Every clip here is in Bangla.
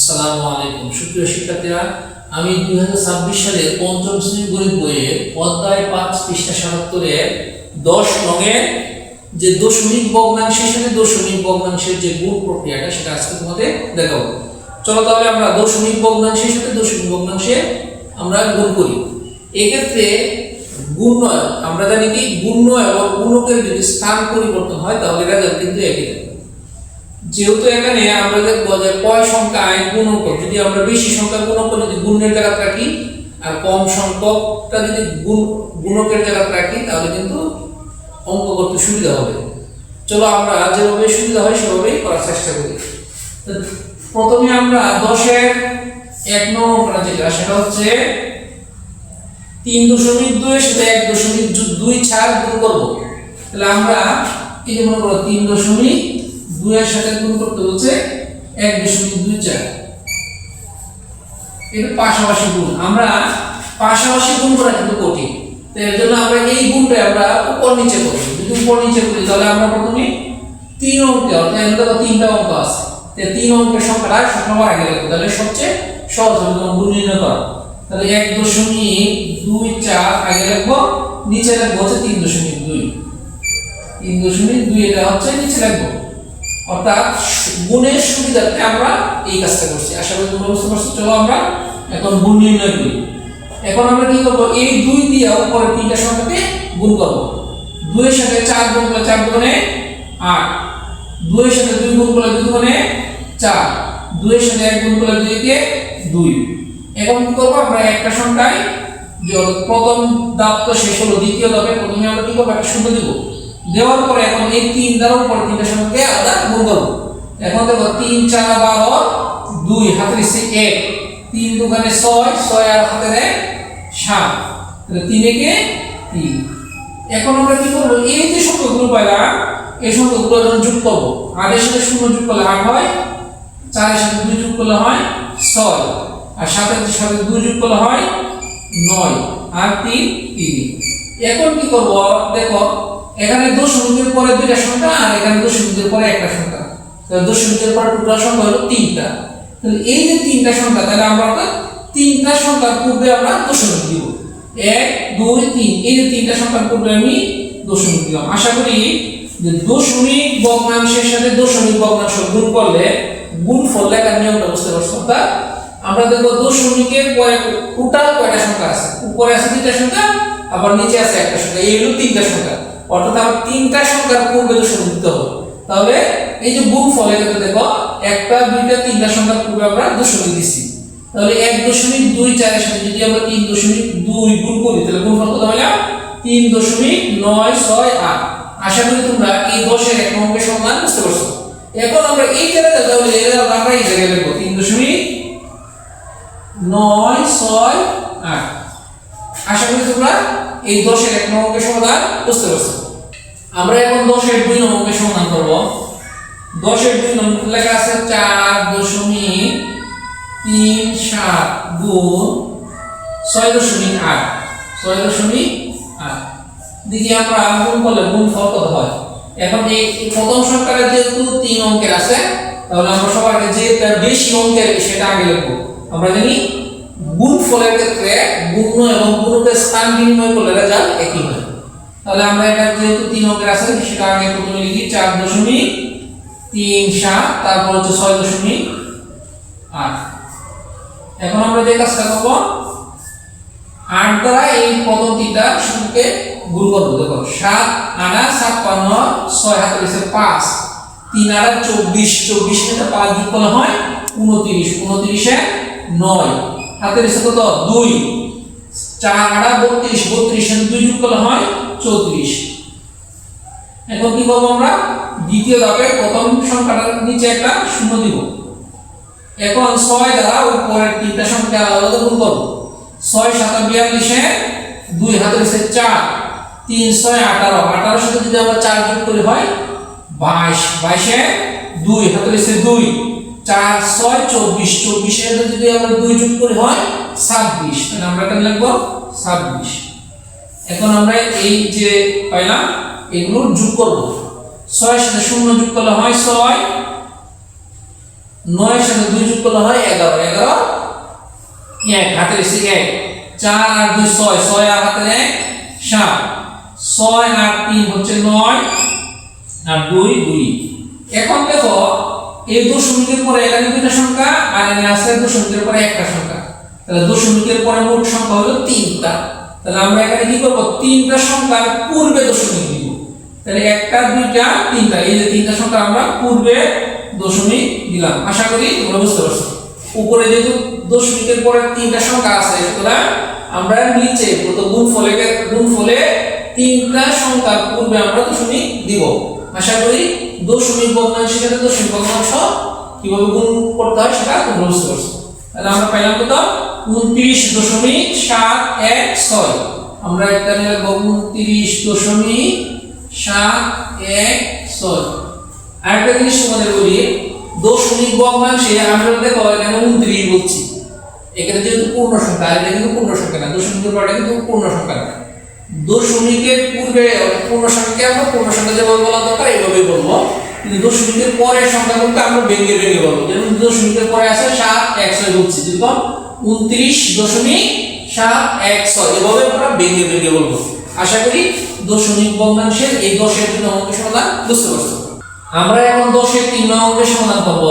আসসালামু আলাইকুম সুপ্রিয় শিক্ষার্থীরা, আমি 2026 সালের পঞ্চম শ্রেণীর গণিত বইয়ের অধ্যায় 5 পৃষ্ঠা 77 এর 10 নংয়ের যে দশমিক ভগ্নাংশের সাথে দশমিক ভগ্নাংশের যে গুণ প্রক্রিয়াটা সেটা আজকে তোমাদের দেখাবো। চলো তাহলে আমরা দশমিক ভগ্নাংশের সাথে দশমিক ভগ্নাংশে আমরা গুণ করি। এই ক্ষেত্রে গুণনয় আমরা জানি কি গুণনয় এবং গুণকের যদি স্থান পরিবর্তন হয় তাহলে রেজাল্ট কিন্তু একই থাকে। যেহেতু এখানে আমরা দেখবো যে কয় সংখ্যায় গুণক, যদি আমরা বেশি সংখ্যা গুণক যদি গুণের জায়গায় রাখি আর কম সংখ্যকটা যদি গুণকের জায়গায় রাখি তাহলে কিন্তু অঙ্ক করতে সুবিধা হবে। চলো আমরা যেভাবে সুবিধা হয় সেভাবেই করার চেষ্টা করি। প্রথমে আমরা 10-এর 1 নং অঙ্কটা যেটা সেটা হচ্ছে 3.2 এর সাথে 1.24 গুণ করব। তাহলে আমরা এই যে মনে করো 3.2 এর সাথে গুণ করতে হচ্ছে 1.24। এটা পাশাপাশি গুণ, আমরা পাশাপাশি গুণ করা কিন্তু কঠিন। তো এর জন্য আমরা এই গুণটা আমরা উপর নিচে করি। যদি উপর নিচে করি তাহলে আমরা প্রথমে 3 অঙ্কে, অর্থাৎ এখানে দেখো 3টা অঙ্ক আছে, তাই 3 অঙ্কের সংখ্যাটা সবসময় আগে লিখব, তাহলে সবচেয়ে সহজ হবে গুণ নির্ণয় করা। তাহলে 1.24 আগে লিখব, নিচে লিখব হচ্ছে 3.2। 3.2 এটা হচ্ছে নিচে লিখব, অর্থাৎ গুণের সুবিধাতে আমরা এই কাজটা করছি। আশা করি তোমরা বুঝতে পারছো। চলো আমরা এখন গুণ নির্ণয় করি। এখন আমরা কি করব, এই 2 দিয়ে উপরে 3টা সংখ্যাকে গুণ করব। 2 এর সাথে 4 গুণ করলে 4 গুণে 8, 2 এর সাথে 2 গুণ করলে 2 গুণে 4, 2 এর সাথে 1 গুণ করলে 2 কে 2। এখন কি করব, আমরা একটা সংখ্যায় যে প্রথম ধাপ তো শেষ হলো, দ্বিতীয় ধাপে প্রথমে আমরা কি করব, একটা শূন্য দেব। দেওয়ার পরে এখন এই 3 দ্বারা উপরে 3টা সংখ্যাকে আলাদা গুণ করব। এখন দেখো 3 4 12, 2 হাতের নিচে 1, 3 দুগুণে 6, 6 আর হাতের 7, তাহলে 3 একে 3। এখন আমরা কি করব, এই যে সংখ্যাগুলো পাইলাম এই সংখ্যাগুলো যখন যোগ করব, 8 এর সাথে 0 যোগ করলে 8 হয়, 4 এর সাথে 2 যোগ করলে হয় 6, আর 7 এর সাথে 2 যোগ করলে হয় 9, আর 3 3। এখন কি করব, দেখো এখানে দশমিকের পরে 2টা সংখ্যা আর এখানে দশমিকের পরে একটা সংখ্যা, তাহলে দশমিকের পরে টোটাল সংখ্যা হলো 3টা। তাহলে এই যে 3টা সংখ্যা, তাহলে আমরা 3টা সংখ্যার পূর্বে আমরা দশমিক দিব। 1 2 3, এই যে 3টা সংখ্যার পূর্বে আমি দশমিক দিলাম। আশা করি যে দশমিক ভগ্নাংশের সাথে দশমিক ভগ্নাংশ গুণ করলে গুণফল লেখার নিয়মটা বুঝতে পারছো। অর্থাৎ আমরা দেখো দশমিকের পরে টোটাল কয়টা সংখ্যা আছে, উপরে আছে 2টা সংখ্যা, আবার নিচে আছে একটা সংখ্যা, এই হলো 3টা সংখ্যা। অর্থাৎ আমরা 3টা সংখ্যার পূর্বে দশমিক দিতে হবে। তাহলে এই যে গুণফল, এটাতে দেখো 1 2 3টা সংখ্যার পূর্বে আমরা দশমিক দিছি। তাহলে 1.24 এর সাথে যদি আমরা 3.2 গুণ করি তাহলে গুণফল কত হলো 3.968। আশা করি তোমরা এই 10-এর 1 অঙ্কের সমাধান বুঝতে পারছো। এখন আমরা এই জায়গায় তাহলে আমরা এই জায়গায় লিখব 3.968। আশা করি তোমরা এই 10-এর 1 অঙ্কের সমাধান বুঝতে পারছো। আমরা এখন 10-এর 2 অঙ্কের সমাধান করব। 10-এর 2 নম্বর লেখা আছে 4.37 গুণ 6.8। 6.8 দেখি আমরা গুণ করলে গুণফল কত হয়। এখন এই প্রথম সংখ্যাটা যেহেতু 3 অঙ্কের আছে, তাহলে আমরা সবার আগে যে বেশি অঙ্কের সেটা আগে লিখব। আমরা জানি গুণফলের ক্ষেত্রে গুণ এবং গুণকের স্থান বিনিময় করলে রেজাল্ট একই হয়। তাহলে আমরা এটা যেহেতু 3 অঙ্কের আছে সেটা আগে প্রথমে লিখি 4.37, তারপর হচ্ছে 6.8। এখন আমরা যে কাজটা করব, 8 দ্বারা এই প্রথম 3টা সংখ্যাকে গুণ করব। দেখো 7 8 56, 6 হাতে আছে 5, 3 8 24, 24 এর 5 যোগ করলে হয় 29, 29 এ 9 হাতে আছে কত 2, 4 8 32, 32 এর 2 যোগ করলে হয় 34। এখন কি করব, আমরা দ্বিতীয় ধাপে প্রথম সংখ্যাটার নিচে একটা শূন্য দিব। এখন 6 দ্বারা উপরের 3টা সংখ্যা আলাদা গুণ করব। 6 7 42 এ 2 হাতে আছে 4, 3 6 18, 18 সাথে যদি আমরা 4 যোগ করি হয় 22, 22 এ 2 হাতে আছে 2, 4 6 24, 24 এর যদি আমরা 2 যোগ করি হয় 26। তাহলে আমরা এখানে লিখব 26। এখন আমরা এই যে পাইলাম এগুলো যোগ করব। 6 এর সাথে 0 যোগ করলে হয় 6, 9 এর সাথে 2 যোগ করলে হয় 11, 11 1 হাতের এসে 1, 4 আর 2 6, 6 আর হাতের 1 7, 6 আর 3 হচ্ছে 9 আর 2 2। এখন দেখো এই দশমিকের পরে এখানে দুইটা সংখ্যা আর এখানে আছে দশমিকের পরে একটা সংখ্যা, তাহলে দশমিকের পরে মোট সংখ্যা হলো 3টা। তাহলে আমরা এখানে কি করব, 3টা সংখ্যার পূর্বে দশমিক দিব। তাহলে একটা দুইটা তিনটা, এই যে 3টা সংখ্যা আমরা পূর্বে দশমিক দিলাম। আশা করি তোমরা বুঝতে পারছো। উপরে যেহেতু দশমিকের পরে 3টা সংখ্যা আছে, সুতরাং আমরা নিচে প্রথম গুণফলে 3টা সংখ্যার পূর্বে আমরা দশমিক দিব। আশা করি দশমিক ভগ্নাংশের সাথে দশমিক ভগ্নাংশ কিভাবে গুণ করতে হয় সেটা তোমরা বুঝতে পারছো। তাহলে আমরা পাইলাম কত, 29.716। আমরা এখানে লিখব 29.716। আরেকটা জিনিস তোমাদের বলি, দশমিক ভগ্নাংশে আমরা দেখো এখানে 29 বলছি, এখানে যেহেতু পূর্ণ সংখ্যা, এটা কিন্তু পূর্ণ সংখ্যা না, দশমিকের পরে কিন্তু পূর্ণ সংখ্যা না। দশমিকের পূর্বে পূর্ণ সংখ্যাকে আমরা পূর্ণ সংখ্যা যেভাবে বলা দরকার এইভাবে বলবো, কিন্তু দশমিকের পরের সংখ্যাগুলোকে আমরা ভেঙে বলবো। যেমন দশমিকের পরে আছে 716 বলছি, যেরকম 29.716 এভাবে আমরা ভেঙে বলবো। আশা করি দশমিক ভগ্নাংশের এই 10-এর 3 অঙ্কের সমাধান বুঝতে পারছো। আমরা এখন 10-এর 3 অঙ্কের সমাধান করব।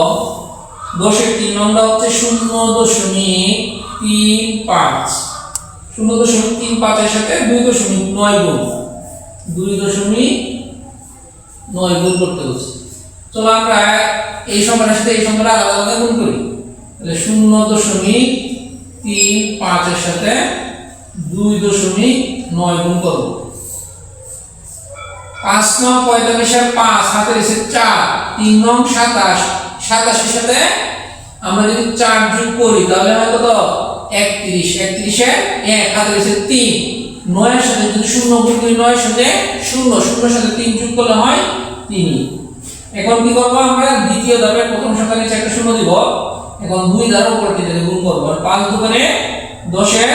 10-এর 3 নম্বরটা হচ্ছে 0.35। 0.35 এর সাথে 2.9 গুণ, 2.9 গুণ করতে হচ্ছে। চলো আমরা এই সংখ্যাটার সাথে এই সংখ্যাটা আলাদা আলাদা গুণ করি। তাহলে 0.35 এর সাথে 2.9 গুণ করব। 5 9 45 এর 5 হাতের এসে 4, 3 9 27, 27 এর সাথে আমরা যদি 4 যোগ করি তাহলে হয় কত, 31, 31 এর 1 হাতের এসে 3, 9 এর সাথে যদি 0 গুণ করি 9 এর সাথে 0, 0 এর সাথে 3 যোগ করলে হয় 3। এখন কি করব, আমরা দ্বিতীয় ধাপে প্রথম সংখ্যা নিচে একটা 0 দিব। এখন 2 দ্বারা উপরে 3 গুণ করব। 5 দুগুণে 10 এর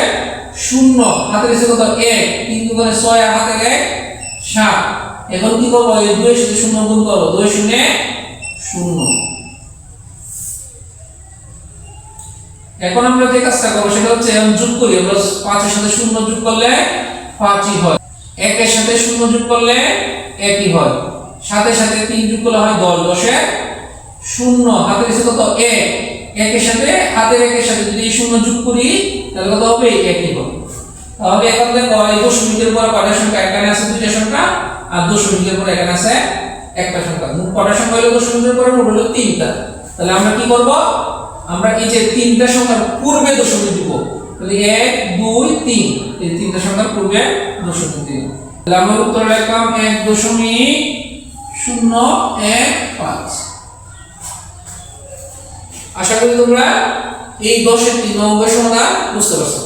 0 হাতের এসে কত, 1, 3 দুগুণে 6 আর হাতে 1 7। এখন কি করব, এই 2 এর সাথে 0 গুণ করব, 2 0 0। এখন আমরা যে কাজটা করব সেটা হচ্ছে এখন যোগ করি। আমরা 5 এর সাথে 0 যোগ করলে 5ই হয়, 1 এর সাথে 0 যোগ করলে 1ই হয়, 7 এর সাথে 3 যোগ করলে হয় 10, 10 এর 0 হাতের এসে কত, 1, 1 এর সাথে হাতের 1 এর সাথে যদি 0 যোগ করি তাহলে কত হবে, 1ই হবে। তাহলে এখন দেখো এই দশমিকের পরে কয়টা সংখ্যা, এখানে আছে 2টা সংখ্যা আর দশমিকের পরে এখানে আছে একটা সংখ্যা। মোট কয়টা সংখ্যা হলো দশমিকের পরে, মোট হলো 3টা। তাহলে আমরা কি করব, আমরা এই যে 3টা সংখ্যার পূর্বে দশমিক দিব। তাহলে 1 2 3, এই 3টা সংখ্যার পূর্বে দশমিক দিব। তাহলে আমরা উত্তর লিখলাম 1.015। আশা করি তোমরা এই 10-এর 3 অঙ্কের সমাধান বুঝতে পারছো।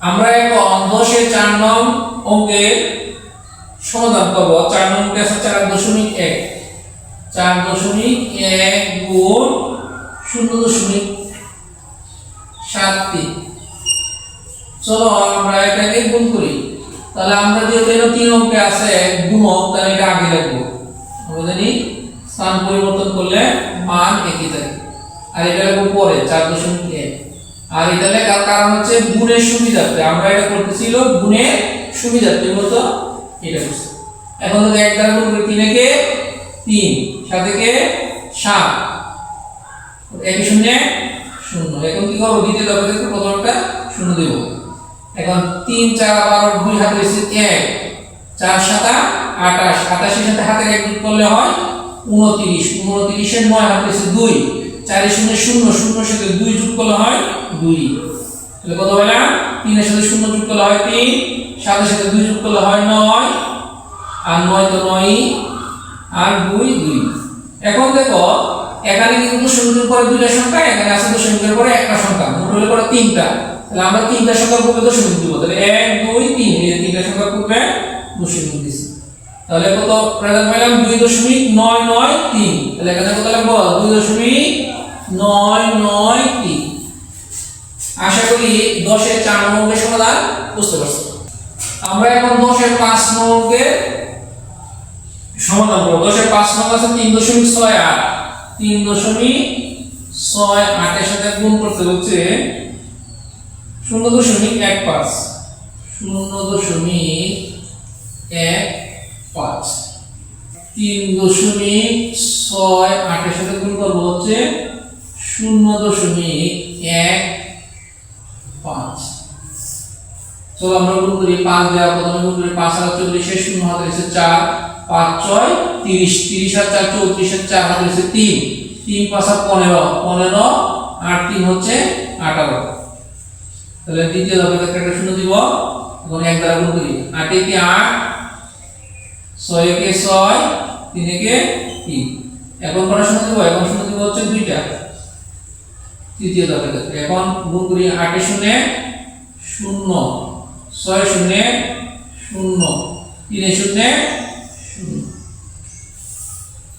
আমরা এখন 10-এর 4 নং অঙ্কের সমাধান করব। 4 নং অঙ্কে আছে 4.1, 4.1 গুণ 0.73। চলো আমরা এটাকে গুণ করি। তাহলে আমরা যেহেতু এটা 3 অঙ্কে আছে গুণক, তাহলে এটা আগে রাখবো। আমরা জানি স্থান পরিবর্তন করলে মান একই থাকে। আর এটা লিখব পরে 4.1। আর এটা লেখার কারণ হচ্ছে গুণের সুবিধার্থে, আমরা এটা করতেছিল গুণের সুবিধার্থে, বলতো এটা করছি। এখন যদি 1 দ্বারা গুণ করি 3 কে 3, 7 কে 7, 1 0 0। এখন কি করব, দ্বিতীয় ধাপে দেখো প্রথমটা 0 দেব। এখন 3 4 12 2 হাতে এসে 1, 4 7 28, 28 এর সাথে হাতের 1 যোগ করলে হয় 29, 29 এর 9 হাতে এসে 2, 4 0 0, 0 এর সাথে 2 যোগ করলে হয় 2। তাহলে কত পেলাম, 3 এর সাথে 0 যোগ করলে হয় 3, 7 এর সাথে 2 যোগ করলে হয় 9, আর 9 তো 9ই, আর 2 2। এখন দেখো এখানে কিন্তু দশমিকের পরে 2টা সংখ্যা, এখানে আছে দশমিকের পরে একটা সংখ্যা, মোট হলো পরে 3টা। তাহলে আমরা 3টা সংখ্যার পূর্বে দশমিক দিব। তাহলে 1 2 3, এই 3টা সংখ্যার পূর্বে দশমিক দিছি। তাহলে কত রেজাল্ট পেলাম, 2.993। তাহলে এখানে কত লিখবো, 2.993। আশা করি 10-এর 4 নং অঙ্কের সমাধান বুঝতে পারছো। আমরা এখন 10-এর 5 নং অঙ্কের সমাধান করব। 10-এর 5 নং আছে 3.68, 3.68 6 8 এর সাথে গুণ করতে হচ্ছে 0.15 0.15 3.6 8 এর সাথে গুণ করব হচ্ছে 0.15 চলো আমরা গুণ করি 5 দেওয়া প্রথমে গুণ করি 5 আর 40 এর 0 হাতে আছে 4 5 6 30 30 আর 4 34 এর 4 হাতে আছে 3 3 5 আর 15 15 আর 3 হচ্ছে 18 তাহলে দ্বিতীয় ধাপে একটা শূন্য দিব এখন 1 দ্বারা গুণ করি 8 এ কি 8 6 এ কি 6 3 এ কি 3 এখন কত শূন্য দিব এখন শূন্য দিব হচ্ছে দুইটা তৃতীয় ধাপে এখন গুণ করি 8 এ 0 0 6 এ 0 0 3 এ 0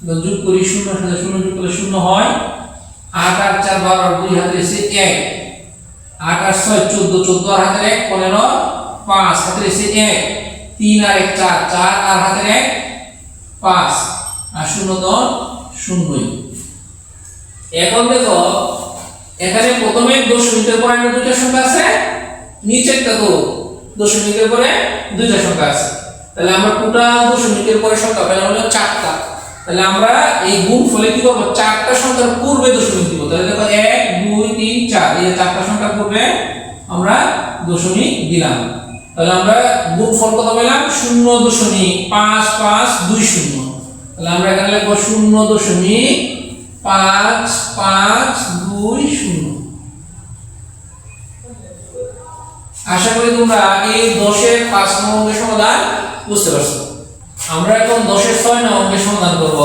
0 যোগ করি 0 সাথে 0 যোগ করলে 0 হয় 8 আর 4 12 আর 2 হাতে এসে 1 8 আর 6 14 14 আর হাতে 1 15 5 হাতে এসে 1 3 আর 1 4 4 আর হাতে 1 5 আর 0 তো 0 এখন দেখো এখানে প্রথমে দশমিকের পরে দুইটা সংখ্যা আছে নিচেরটা তো দশমিকের পরে দুইটা সংখ্যা আছে তাহলে আমরা টোটাল দশমিকের পরে সংখ্যা পেলাম হলো 4টা তাহলে আমরা এই গুণফলে কি করব 4টা সংখ্যার পূর্বে দশমিক দিব তাহলে দেখো 1 2 3 4 এই 4টা সংখ্যার পূর্বে আমরা দশমিক দিলাম তাহলে আমরা গুণফল কত পেলাম 0.5520 তাহলে আমরা এখানে লিখব 0.5520 আশা করি তোমরা এই 10 এর 5 নং অঙ্কের সমাধান বুঝতে পারছো আমরা এখন 10 এর 6 নং অঙ্কের সমাধান করব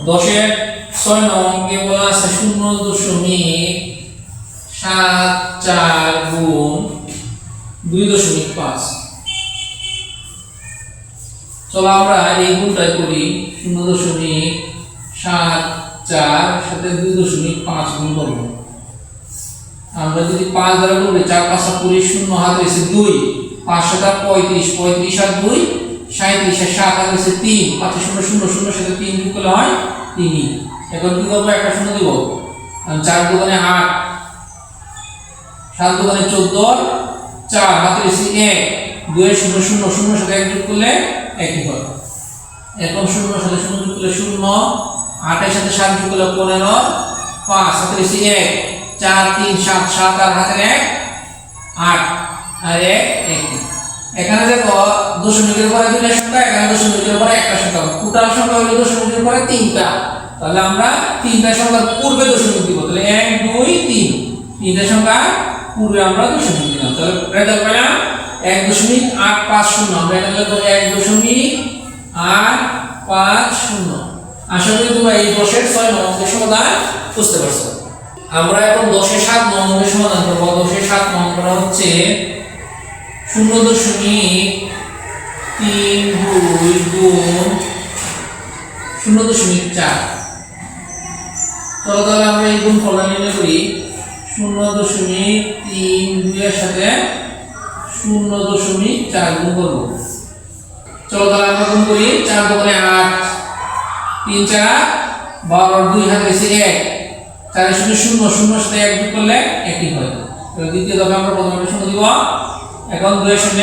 10 এর 6 নং অঙ্কে বলা আছে 0.74 গুণ 2.5 চলো আমরা এই গুণটাই করি 0.74 সাথে 2.5 গুণ করব আমরা যদি 5 দ্বারা গুণ করি 4 5 20 0 হাতে এসে 2 5 7 35 35 আর 2 37 আর 7 হাতে এসে 3 5 0 0 0 সাথে 3 যোগ করলে হয় 3 এখন কি করব একটা শূন্য দিব 4 দুগুণে 8 7 দুগুণে 14 4 হাতে এসে 1 2 0 0 0 সাথে 1 যোগ করলে একই হয় এখন 0 সাথে 0 যোগ করলে 0 8 এর সাথে 7 যোগ করলে 15 5 হাতে এসে 1 4 3 7 7 আর হাতে 1 8 আর 1 এখানে দেখো দশমিকের পরে দুইটা সংখ্যা এখানে দশমিকের পরে একটা সংখ্যা টোটাল সংখ্যা হলো দশমিকের পরে তিনটা তাহলে আমরা তিনটা সংখ্যার পূর্বে দশমিক দিব তাহলে 1 2 3 তিনটা সংখ্যা পূর্বে আমরা দশমিক দিলাম তাহলে রেজাল্ট পেলাম 1.850 আমরা এখানে লিখব 1.850 আশা করি তোমরা এই 10 এর 6 নং অঙ্কের সমাধান বুঝতে পারছো আমরা এখন 10 এর 7 নং অঙ্কের সমাধান করব 10 এর 7 নং অঙ্কটা হচ্ছে 0.32 গুণ 0.4 চলো তাহলে আমরা এই গুণফলটা নির্ণয় করি 0.32 এর সাথে 0.4 গুণ করব চলো তাহলে আমরা গুণ করি 4 দুগুণে 8 3 4 12 2 হাতে এসে 1 4 0 0 0 সাথে 1 যোগ করলে একই হয় তাহলে দ্বিতীয় ধাপে আমরা প্রথমে শূন্য দিব এখন 2 0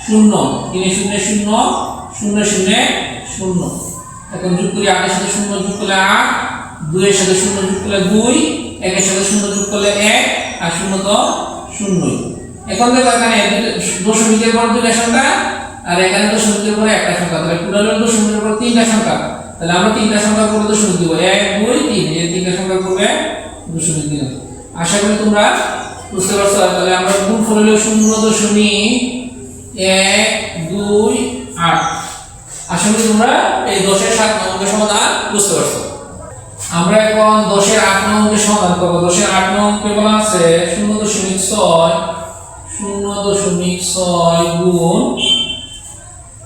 0 3 0 0 0 0 এখন যোগ করি 8 এর সাথে 0 যোগ করলে 8 2 এর সাথে 0 যোগ করলে 2 1 এর সাথে 0 যোগ করলে 1 আর 0 তো 0 এখন দেখো এখানে দশমিকের পর দুইটা সংখ্যা আর এখানে দশমিকের পরে একটা সংখ্যা তাহলে টোটাল দশমিকের পর তিনটা সংখ্যা তাহলে আমরা তিনটা সংখ্যা পরে দশমিক দিব 1 2 3 এই তিনটা সংখ্যা পরে দশমিক দিলাম আশা করি তোমরা বুঝতে পারছো তাহলে আমরা গুণফল হলো 0.128 আশা করি তোমরা এই 10 এর 7 নং অঙ্কের সমাধান বুঝতে পারছো আমরা এখন 10 এর 8 নং অঙ্কের সমাধান করব 10 এর 8 নং অঙ্কে বলা আছে 0.6 গুণ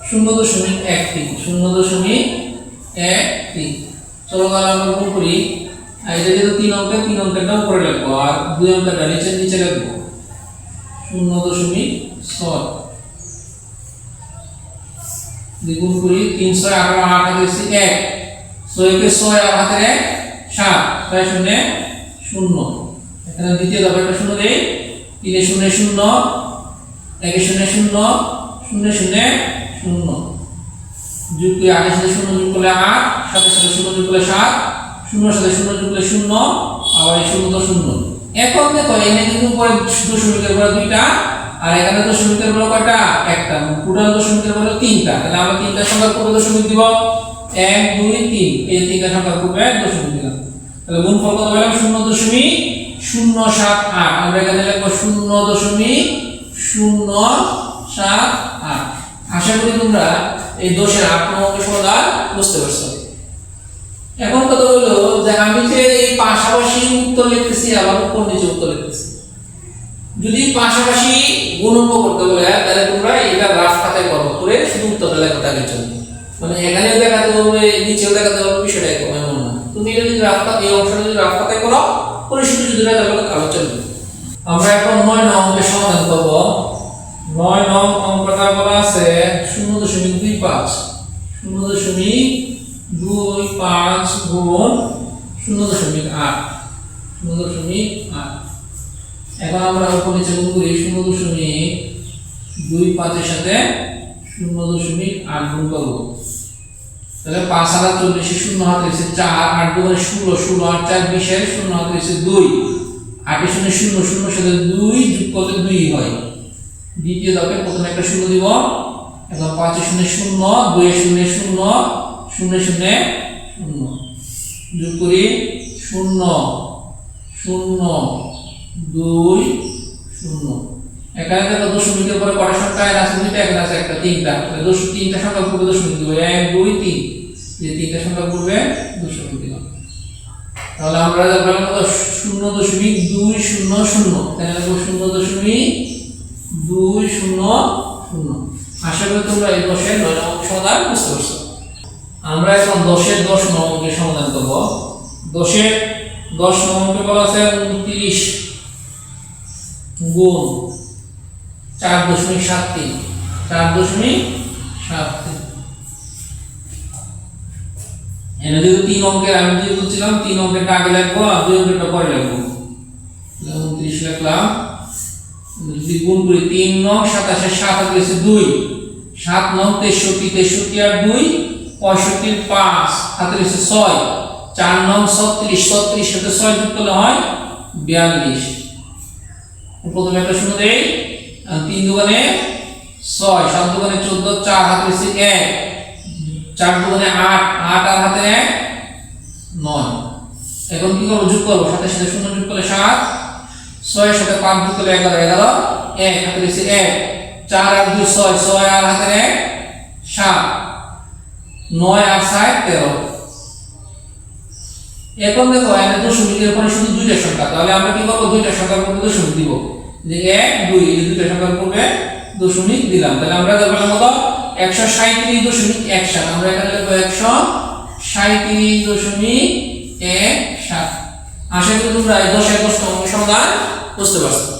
0.13 চলো তাহলে আমরা গুণ করি আর এটা যেহেতু 3 অঙ্কের 3 অঙ্কটা উপরে লিখবো আর 2 অঙ্কটা নিচে লিখবো 0.6 দ্বিগুণ করি 3 6 18 8 হাতে 1 6 কে 6 আর হাতে 7 6 0 শূন্য। এখানে দ্বিতীয় ধাপে একটা শূন্য দেই, 3 শূন্য শূন্য, 1 শূন্য শূন্য, 0 শূন্য শূন্য, যোগ করে 8 সাথে শূন্য যোগ করলে 8, 7 সাথে শূন্য যোগ করলে 7, 0 সাথে শূন্য যোগ করলে 0, আবার এই 0 তো 0। এখন দেখো এখানে কিন্তু উপরে দশমিকের পরে দুইটা আর এখানে দশমিকের পরে কয়টা, একটা, টোটাল দশমিকের পরে তিনটা। তাহলে আমরা তিনটা সংখ্যার পরে দশমিক দিব, 1 2 3, এই তিনটা সংখ্যার পরে দশমিক দিলাম। তাহলে গুণফল কত পেলাম, 0.078। আমরা এখানে লিখব 0.078। আশা করি তোমরা এই দোষের 8 নম্বর সমাধান বুঝতে পারছো। এখন কথা হলো যে আমি যে এই পাশাপাশি উত্তর লিখতেছি আবার উপর নিচে উত্তর লিখতেছি, যদি পাশাপাশি গুণনীয় করতে বলে তাহলে তোমরা এটা রাফ খাতায় করো, করে শুধু উত্তরটা লেখো তাদের জন্য। মানে এখানেও দেখাতে হবে নিচেও দেখাতে হবে, বিষয়টা এরকম এমন না। তুমি এটা যদি রাফ খাতায়, এই অংশটা যদি রাফ খাতায় করো, করে শুধু যদি না তাহলে কালো চলবে। আমরা এখন 9 নং অঙ্কের সমাধান করব। 9 নং অঙ্কটা বলা আছে 0.25, 0.25 গুণ 0.8, 0.8। এখন আমরা উপর নিচে গুণ করি, 0.25 এর সাথে 0.8 গুণ করব। তাহলে 5 আর 40 শূন্য হাতে রয়েছে 4, 8 দুগুণে 16, 16 আর 4 20, শূন্য হাতে রয়েছে 2, 8 শূন্য শূন্য, শূন্যর সাথে 2 যোগ করলে 2 হয়। দ্বিতীয় ধাপে প্রথমে একটা শূন্য দিব, এখন 5 শূন্য শূন্য, 2 শূন্য শূন্য, 0 শূন্য শূন্য, যোগ করি 0 0 2 0। এখানে দেখো দশমিকের পরে কটা সংখ্যা আছে, দুইটা, এখানে আছে একটা, তিনটা। তাহলে তিনটা সংখ্যা পূর্বে দশমিক দিব, 1 2 3, এই তিনটা সংখ্যা পূর্বে দশমিক দিলাম। তাহলে আমরা যা পেলাম কত, 0.200। তাহলে লিখব 0.200। আশা করি তোমরা এই 10-এর 9 নং সমাধান বুঝতে পারছো। আমরা এখন 10-এর 10 নং অঙ্কের সমাধান করব। 10-এর 10 নং অঙ্কে বলা আছে 29 গুণ 4.73, 4.73। এনে যদি 3 অঙ্কের, আমি যে বলছিলাম 3 অঙ্কেরটা আগে লিখবো আর 2 অঙ্কেরটা পরে লিখবো। 29 লিখলাম, যদি গুণ করি 3 নং 27 7 হাতে রয়েছে 2, 7 নং 63, 63 আর 2 65, 5 হাতে রয়েছে 6, 4 নং 36, 36 সাথে 6 যোগ করলে হয় 42। প্রথমে একটা শূন্য দেই, 3 দুগুণে 6, 7 দুগুণে 14, 4 হাতে রয়েছে 1, 4 দুগুণে 8, 8 আর হাতে 1 9। এখন কি করব, যোগ করব, সাথে সাথে শূন্য যোগ করলে 7, 6 এর সাথে 5 যোগ করলে 11, 11 1 হাতে রয়েছে 1, 4 আর 2 6, 6 আর হাতে 1 7, 9 আর 7 13। এখন দেখো এখানে দশমিকের পরে শুধু দুইটা সংখ্যা, তাহলে আমরা কি করব, দুইটা সংখ্যার পূর্বে দশমিক দিব, যে 1 2, এই দুইটা সংখ্যার পূর্বে দশমিক দিলাম। তাহলে আমরা যা পেলাম কত, 137.17। আমরা এখানে লিখব 137.17। আশা করি তোমরা এই 10-এর 10 নং অঙ্কের সমাধান বুঝতে পারছো।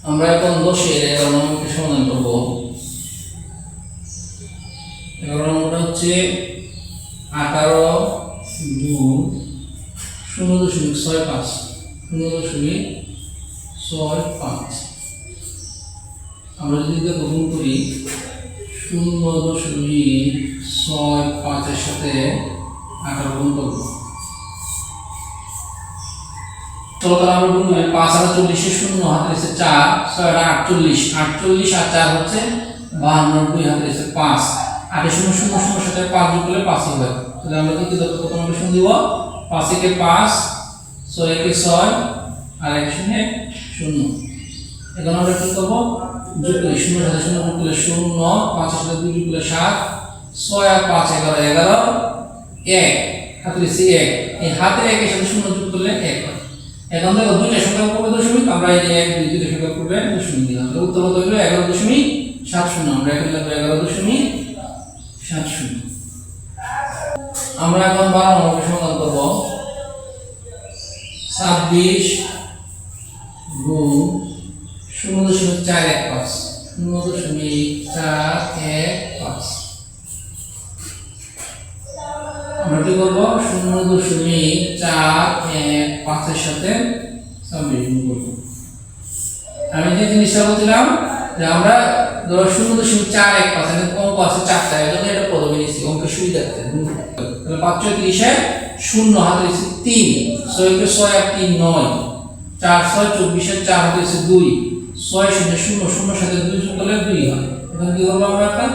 আমরা এখন 10-এর 11 নং অঙ্কের সমাধান করব। 11 নম্বরটা হচ্ছে 18 গুণ 0.65, 0.65। আমরা যদি এটা গুণ করি 0.65 এর সাথে 18 গুণ করব। চলো তাহলে আমরা গুণ করি, 5 আর 40 শূন্য হাতে রয়েছে 4, 6 আর 48, 48 আর 4 হচ্ছে 52, 2 হাতে রয়েছে 5, 8 শূন্য শূন্য শূন্য সাথে 5 যোগ করলে 5 হবে। তাহলে আমরা কি করব, প্রথমে আমরা শূন্য দিব, 5 একে 5, 6 একে 6 আর 1 শূন্য শূন্য। এখন আমরা কি করব, যোগ করি, 0 সাথে 0 যোগ করলে 0, 5 এর সাথে 2 যোগ করলে 7, 6 আর 5 11, 11 1 হাতে রয়েছে 1, এই হাতের 1 এর সাথে 0 যোগ করলে 1 হয়। এখন দেখো দুইটা সংখ্যার পূর্বে দশমিক, আমরা এই যে 1 2 দুইটা সংখ্যার পূর্বে দশমিক দিলাম। তাহলে উত্তর কত হলো, 11.70। আমরা এখন লিখব 11.70। আমরা এখন 12 নম্বর সমাধান করব। 26 গুণ 0.415, 0.415। আমরা কি করবো 0.415 এর সাথে সাবডিভিশন করব। আমি যে জিনিসটা বলছিলাম যে আমরা ধরো 0.415 অঙ্ক আছে 4টা, এজন্য এটা প্রথমে নিয়েছি অঙ্কের সুবিধার্থে। তাহলে 5 34 এ 0 হাতে আছে 3, 6 কে 6 আর 3 9, 4 6 24 এর 4 হাতে আছে 2, 6 0 0 0 সাথে 2 যোগ করলে 2 হয়। এখন কি করব আমরা একটা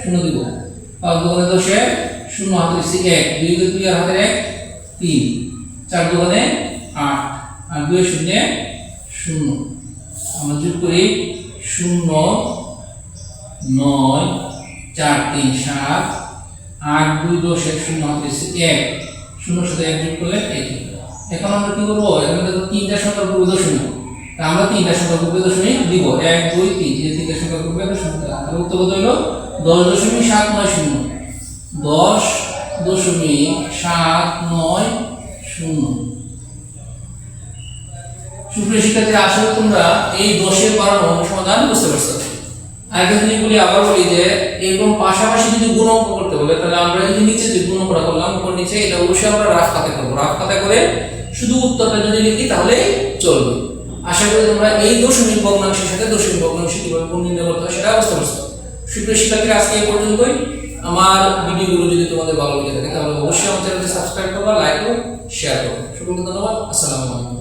0 দিব। 5 দুগুণে 10 এ 0 হাতে আছে 1, 2 কে 2 আর হাতে 1 3, 4 দুগুণে 8 আর 2 0 0। আমরা যোগ করি 0 9 4 3 7 8 2 10 এর 0 হাতে আছে 1, 0 সাথে 1 যোগ করলে 1। এখন আমরা কি করব, এখানে দেখো তিনটা সংখ্যার পূর্বে দশমিক, তা আমরা তিনটা সংখ্যার পূর্বে দশমিক দিব 1 2 3, এই তিনটা সংখ্যার পূর্বে দশমিক। তাহলে উত্তর কত হলো 10.790, 10.790। সুপ্রিয় শিক্ষার্থী, আসলে তোমরা এই 10-এর বাড়ানো সমাধান বুঝতে পারছো। আরেকটা জিনিস বলি, আবার বলি যে এরকম পাশাপাশি যদি গুণ অঙ্ক করতে বলে তাহলে আমরা এই যে নিচে যে গুণ অঙ্কটা করলাম উপর নিচে, এটা অবশ্যই আমরা রাফ খাতায় করব। রাফ খাতায় করে শুধু উত্তরটা যদি লিখি তাহলে চলবে। আশা করি তোমরা এই দশমিক ভগ্নাংশের সাথে দশমিক ভগ্নাংশ কিভাবে গুণ নির্ণয় করতে হয় সেটা বুঝতে পারছো। সুপ্রিয় শিক্ষার্থীরা, আজকে এই পর্যন্তই। আমার ভিডিওগুলো যদি তোমাদের ভালো লেগে থাকে তাহলে অবশ্যই আমার চ্যানেলটি সাবস্ক্রাইব করবা, লাইক করো, শেয়ার করো। সকলকে ধন্যবাদ। আসসালামু আলাইকুম।